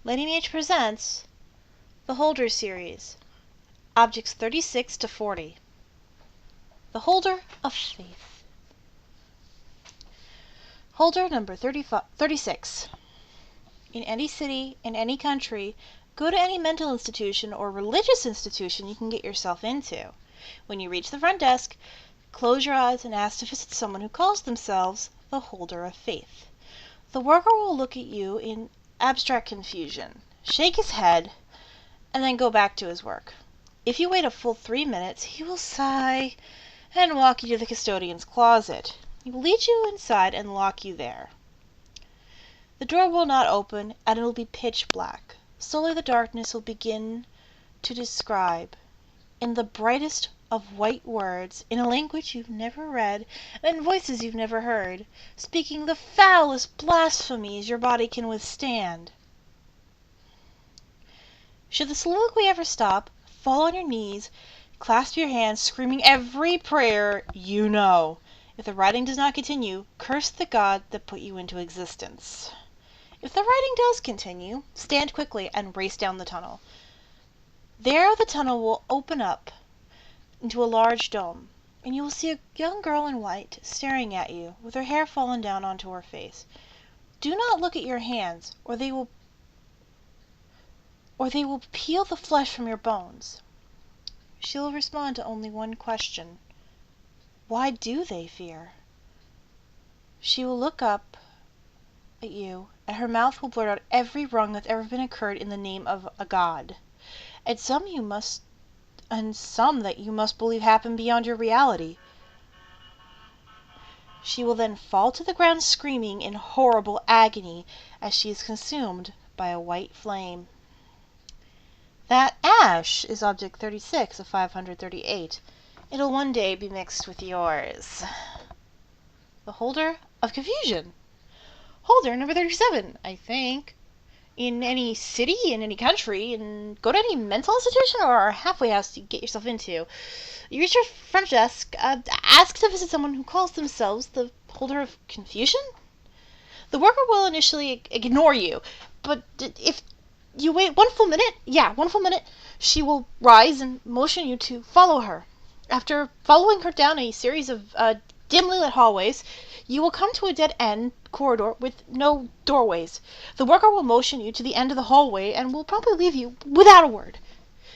Lady Mage presents the Holder series, Objects 36 to 40. The Holder of Faith. Holder number 36. In any city, in any country, go to any mental institution or religious institution you can get yourself into. When you reach the front desk, close your eyes and ask to visit someone who calls themselves the Holder of Faith. The worker will look at you in abstract confusion, shake his head, and then go back to his work. If you wait a full 3 minutes, he will sigh and walk you to the custodian's closet. He will lead you inside and lock you there. The door will not open, and it will be pitch black. Slowly the darkness will begin to describe, in the brightest of white words, in a language you've never read, and in voices you've never heard, speaking the foulest blasphemies your body can withstand. Should the soliloquy ever stop, fall on your knees, clasp your hands, screaming every prayer you know. If the writing does not continue, curse the God that put you into existence. If the writing does continue, stand quickly and race down the tunnel. There the tunnel will open up into a large dome, and you will see a young girl in white staring at you, with her hair fallen down onto her face. Do not look at your hands, or they will peel the flesh from your bones. She will respond to only one question. Why do they fear? She will look up at you, and her mouth will blurt out every wrong that's ever been occurred in the name of a god. And some that you must believe happen beyond your reality. She will then fall to the ground screaming in horrible agony as she is consumed by a white flame. That ash is Object 36 of 538. It'll one day be mixed with yours. The Holder of Confusion. Holder number 37, I think. In any city, in any country, and go to any mental institution or halfway house you get yourself into. You reach your front desk, ask to visit someone who calls themselves the Holder of Confusion. The worker will initially ignore you, but if you wait one full minute, she will rise and motion you to follow her. After following her down a series of dimly lit hallways, you will come to a dead-end corridor with no doorways. The worker will motion you to the end of the hallway and will probably leave you without a word.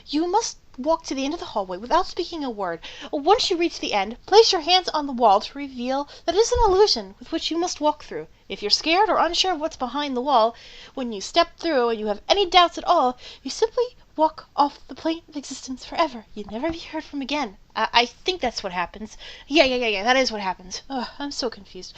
You must walk to the end of the hallway without speaking a word. Once you reach the end, place your hands on the wall to reveal that it is an illusion with which you must walk through. If you're scared or unsure of what's behind the wall, when you step through and you have any doubts at all, you simply walk off the plane of existence forever. You'd never be heard from again. I think that's what happens. Yeah, that is what happens. I'm so confused.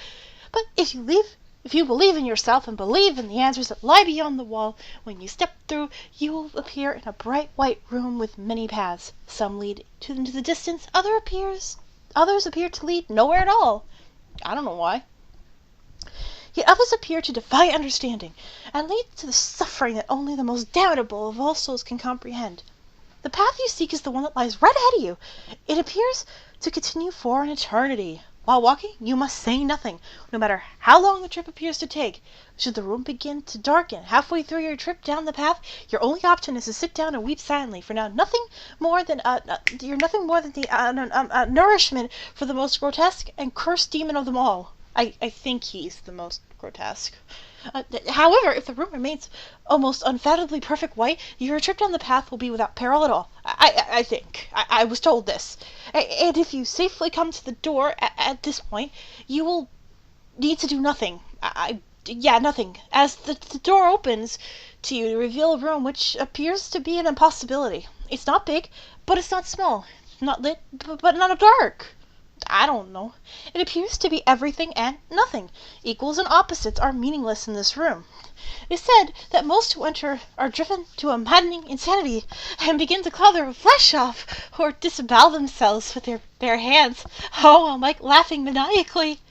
But if you believe in yourself and believe in the answers that lie beyond the wall, when you step through, you will appear in a bright white room with many paths. Some lead into the distance, others appear to lead nowhere at all. I don't know why. Yet others appear to defy understanding, and lead to the suffering that only the most damnable of all souls can comprehend. The path you seek is the one that lies right ahead of you. It appears to continue for an eternity. While walking, you must say nothing, no matter how long the trip appears to take. Should the room begin to darken halfway through your trip down the path, your only option is to sit down and weep silently, for now you're nothing more than the nourishment for the most grotesque and cursed demon of them all. I think he's the most grotesque. However, if the room remains almost unfathomably perfect white, your trip down the path will be without peril at all. I think. I was told this. And if you safely come to the door at this point, you will need to do nothing. Nothing. As the door opens to you to reveal a room which appears to be an impossibility. It's not big, but it's not small. Not lit, but not dark. I don't know. It appears to be everything and nothing. Equals and opposites are meaningless in this room. It is said that most who enter are driven to a maddening insanity and begin to claw their flesh off or disembowel themselves with their bare hands. Oh, I'm like laughing maniacally.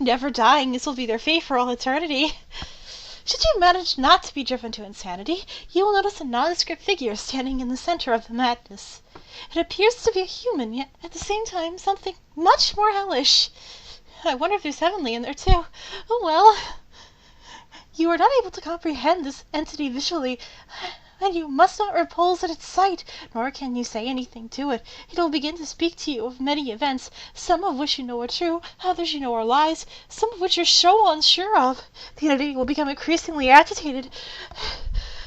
Never dying, this will be their fate for all eternity. Should you manage not to be driven to insanity, you will notice a nondescript figure standing in the center of the madness. It appears to be a human, yet at the same time something much more hellish. I wonder if there's heavenly in there too. Oh well. You are not able to comprehend this entity visually, and you must not repulse at its sight, nor can you say anything to it. It will begin to speak to you of many events, some of which you know are true, others you know are lies, some of which you're so unsure of. The entity will become increasingly agitated.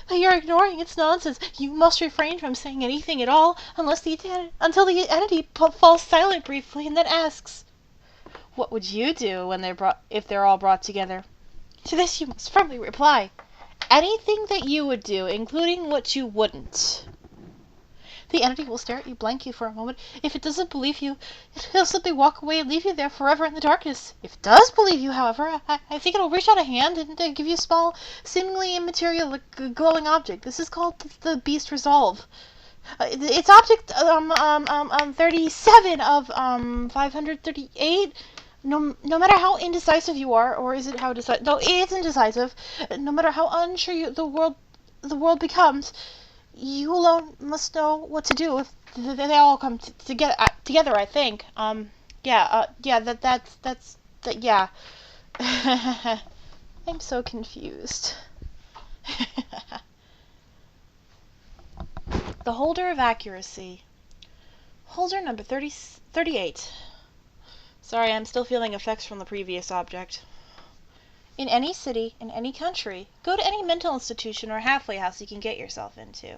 You're ignoring its nonsense. You must refrain from saying anything at all until the entity falls silent briefly and then asks, "What would you do when if they're all brought together?" To this you must firmly reply, "Anything that you would do, including what you wouldn't." The entity will stare at you blankly for a moment. If it doesn't believe you, it'll simply walk away and leave you there forever in the darkness. If it does believe you, however, I think it'll reach out a hand and give you a small, seemingly immaterial, glowing object. This is called the Beast Resolve. It's object 37 of 538. No matter how indecisive you are, or is it how decisive? No, it's indecisive. No matter how unsure the world becomes, you alone must know what to do if they all come together. I think. Yeah. I'm so confused. The Holder of Accuracy. Holder number 38. Sorry, I'm still feeling effects from the previous object. In any city, in any country, go to any mental institution or halfway house you can get yourself into.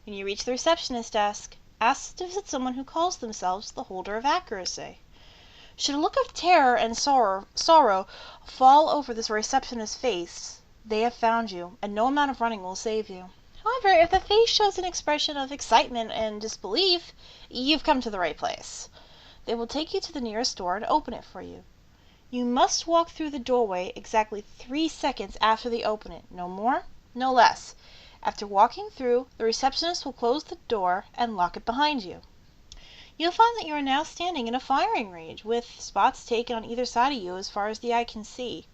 When you reach the receptionist desk, ask to visit someone who calls themselves the Holder of Accuracy. Should a look of terror and sorrow fall over this receptionist's face, they have found you, and no amount of running will save you. However, if the face shows an expression of excitement and disbelief, you've come to the right place. They will take you to the nearest door and open it for you. You must walk through the doorway exactly 3 seconds after they open it, no more, no less. After walking through, the receptionist will close the door and lock it behind you. You'll find that you are now standing in a firing range, with spots taken on either side of you as far as the eye can see.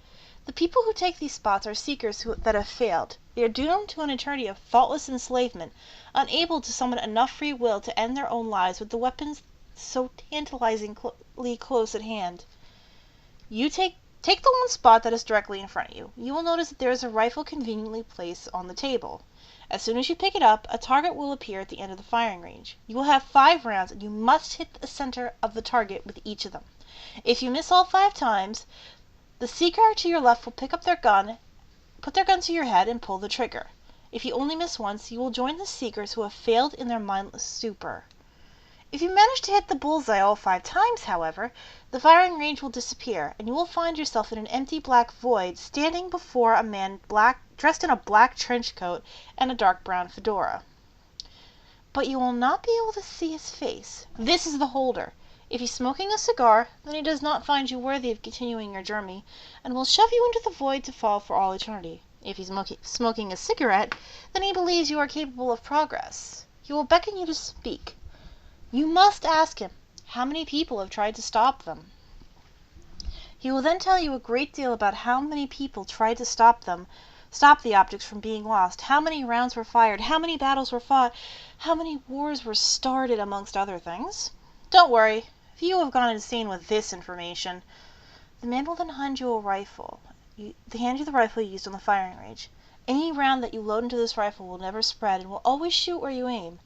The people who take these spots are seekers that have failed. They are doomed to an eternity of thoughtless enslavement, unable to summon enough free will to end their own lives with the weapons so tantalizingly close at hand. You take the one spot that is directly in front of you. You will notice that there is a rifle conveniently placed on the table. As soon as you pick it up, a target will appear at the end of the firing range. You will have 5 rounds, and you must hit the center of the target with each of them. If you miss all 5 times, the seeker to your left will pick up their gun, put their gun to your head, and pull the trigger. If you only miss once, you will join the seekers who have failed in their mindless stupor. If you manage to hit the bullseye all 5 times, however, the firing range will disappear, and you will find yourself in an empty black void, standing before a man dressed in a black trench coat and a dark brown fedora. But you will not be able to see his face. This is the Holder. If he's smoking a cigar, then he does not find you worthy of continuing your journey, and will shove you into the void to fall for all eternity. If he's smoking a cigarette, then he believes you are capable of progress. He will beckon you to speak. You must ask him how many people have tried to stop them. He will then tell you a great deal about how many people tried to stop the objects from being lost, how many rounds were fired, how many battles were fought, how many wars were started, amongst other things. Don't worry, few have gone insane with this information. The man will then hand you a rifle. They hand you the rifle you used on the firing range. Any round that you load into this rifle will never spread and will always shoot where you aim.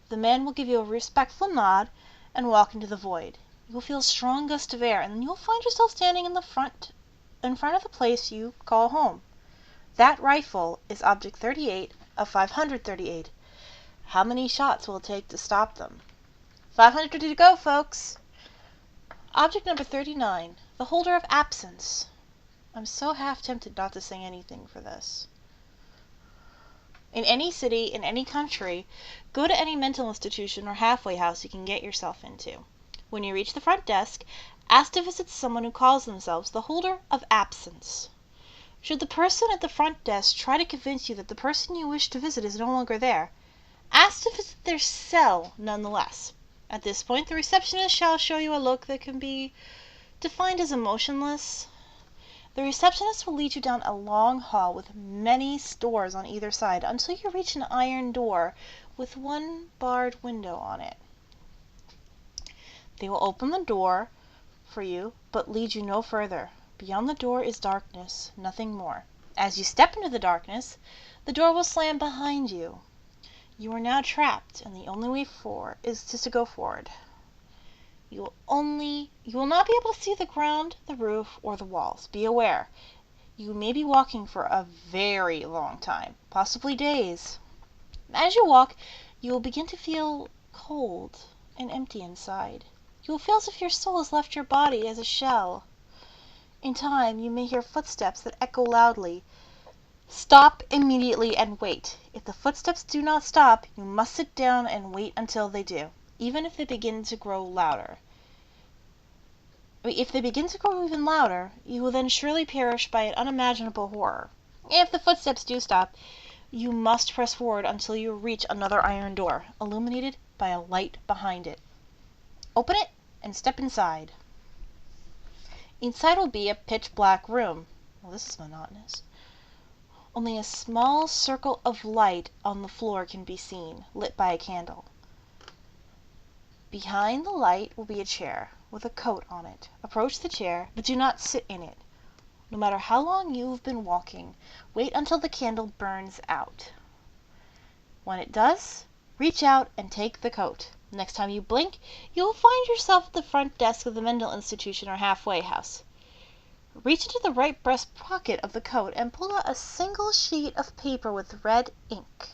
The man will give you a respectful nod and walk into the void. You will feel a strong gust of air, and then you will find yourself standing in front of the place you call home. That rifle is object 38 of 538. How many shots will it take to stop them? 500 to go, folks. Object number 39, the Holder of Absence. I'm so half tempted not to say anything for this. In any city, in any country, go to any mental institution or halfway house you can get yourself into. When you reach the front desk, ask to visit someone who calls themselves the Holder of Absence. Should the person at the front desk try to convince you that the person you wish to visit is no longer there, ask to visit their cell nonetheless. At this point, the receptionist shall show you a look that can be defined as emotionless. The receptionist will lead you down a long hall with many doors on either side until you reach an iron door with one barred window on it. They will open the door for you, but lead you no further. Beyond the door is darkness, nothing more. As you step into the darkness, the door will slam behind you. You are now trapped, and the only way forward is just to go forward. You will not be able to see the ground, the roof, or the walls. Be aware. You may be walking for a very long time, possibly days. As you walk, you will begin to feel cold and empty inside. You will feel as if your soul has left your body as a shell. In time, you may hear footsteps that echo loudly. Stop immediately and wait. If the footsteps do not stop, you must sit down and wait until they do, even if they begin to grow louder. If they begin to grow even louder, you will then surely perish by an unimaginable horror. If the footsteps do stop, you must press forward until you reach another iron door, illuminated by a light behind it. Open it and step inside. Inside will be a pitch-black room. Well, this is monotonous. Only a small circle of light on the floor can be seen, lit by a candle. Behind the light will be a chair with a coat on it. Approach the chair, but do not sit in it. No matter how long you have been walking, wait until the candle burns out. When it does, reach out and take the coat. Next time you blink, you will find yourself at the front desk of the Mendel Institution or Halfway House. Reach into the right breast pocket of the coat and pull out a single sheet of paper with red ink.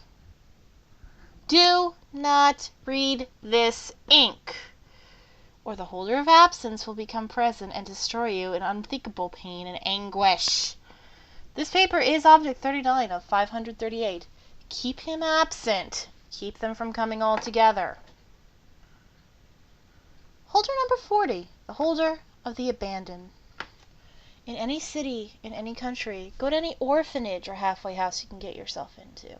Do not read this ink, or the holder of absence will become present and destroy you in unthinkable pain and anguish. This paper is object 39 of 538. Keep him absent. Keep them from coming all together. Holder number 40, the holder of the abandoned. In any city, in any country, go to any orphanage or halfway house you can get yourself into.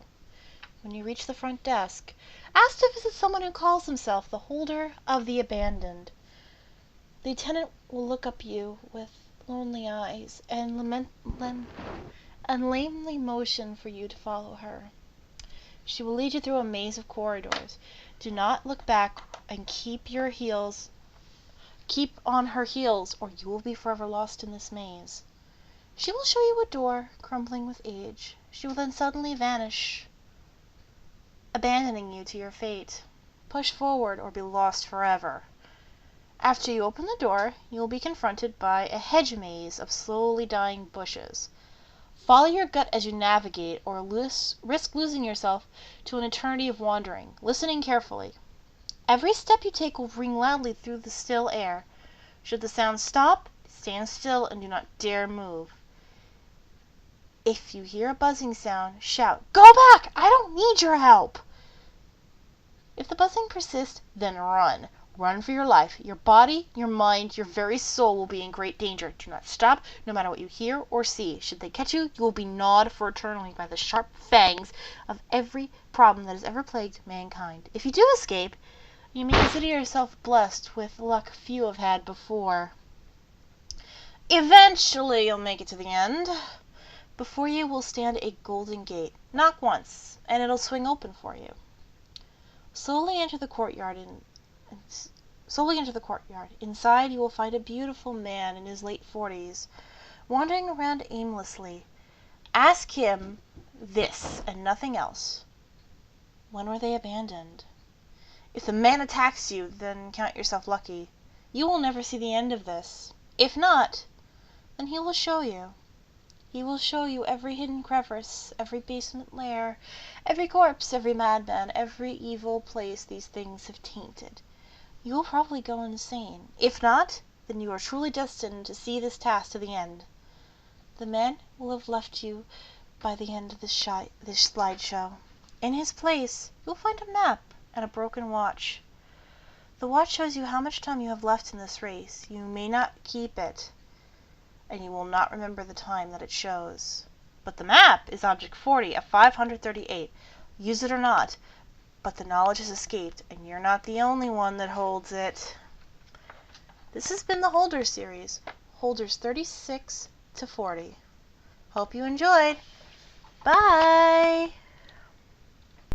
When you reach the front desk, ask to visit someone who calls himself the holder of the abandoned. The attendant will look up you with lonely eyes and lamely motion for you to follow her. She will lead you through a maze of corridors. Do not look back and keep on her heels, or you will be forever lost in this maze. She will show you a door, crumbling with age. She will then suddenly vanish, abandoning you to your fate. Push forward or be lost forever. After you open the door, you will be confronted by a hedge maze of slowly dying bushes. Follow your gut as you navigate, or risk losing yourself to an eternity of wandering, listening carefully. Every step you take will ring loudly through the still air. Should the sound stop, stand still and do not dare move. If you hear a buzzing sound, shout, "Go back! I don't need your help!" If the buzzing persists, then run. Run for your life. Your body, your mind, your very soul will be in great danger. Do not stop, no matter what you hear or see. Should they catch you, you will be gnawed for eternity by the sharp fangs of every problem that has ever plagued mankind. If you do escape, you may consider yourself blessed with luck few have had before. Eventually you'll make it to the end. Before you will stand a golden gate. Knock once, and it'll swing open for you. Slowly enter the courtyard. Inside you will find a beautiful man in his late 40s, wandering around aimlessly. Ask him this and nothing else. When were they abandoned? If the man attacks you, then count yourself lucky. You will never see the end of this. If not, then he will show you. He will show you every hidden crevice, every basement lair, every corpse, every madman, every evil place these things have tainted. You will probably go insane. If not, then you are truly destined to see this task to the end. The man will have left you by the end of this slideshow. In his place, you'll find a map and a broken watch. The watch shows you how much time you have left in this race. You may not keep it, and you will not remember the time that it shows. But the map is object 40 of 538. Use it or not, but the knowledge has escaped, and you're not the only one that holds it. This has been the Holder series, Holders 36 to 40. Hope you enjoyed. Bye!